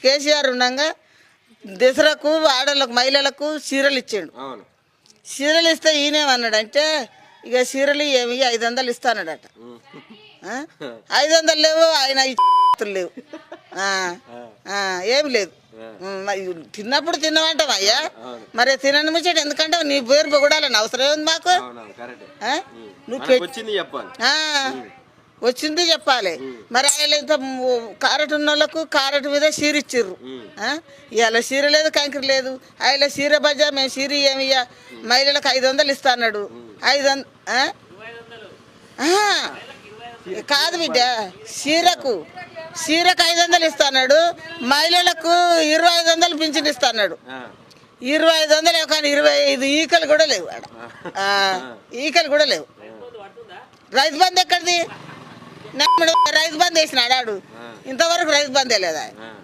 కేసీఆర్ ఉండగా దసరాకు ఆడలకు మహిళలకు చీరలు ఇచ్చాడు. చీరలు ఇస్తే ఈయనేమన్నాడు అంటే ఇక చీరలు ఏమి 500 ఇస్తానడట. 500 లేవు, ఆయన లేవు, ఏమి లేదు. తిన్నప్పుడు తినమంటాం అయ్యా, మరి తినని ముచ్చట ఎందుకంటే నీ పేరు పొగడాలని అవసరం ఉంది మాకు. నువ్వు వచ్చింది చెప్పాలి. మరి ఆయన ఇంత కారెట్ ఉన్న వాళ్ళకు కారెట్ మీద చీర ఇచ్చిర్రు. ఇవాళ చీర లేదు, కంకర లేదు. ఆయన చీర బజా మేము చీర ఏమి మహిళలకు 500 ఇస్తా అన్నాడు. 500 కాదు బిడ్డ, చీరకు 500 ఇస్తాడు. మహిళలకు 2500 పింఛన్ ఇస్తాడు. 2500 కానీ 25 ఈకలు కూడా లేవు ఆడ. ఈకలు కూడా లేవు. రైతు బంధు ఎక్కడిది? రైతు బంద్ వేసినాడు ఆడు. ఇంతవరకు రైతు బంద్ వేయలేదా?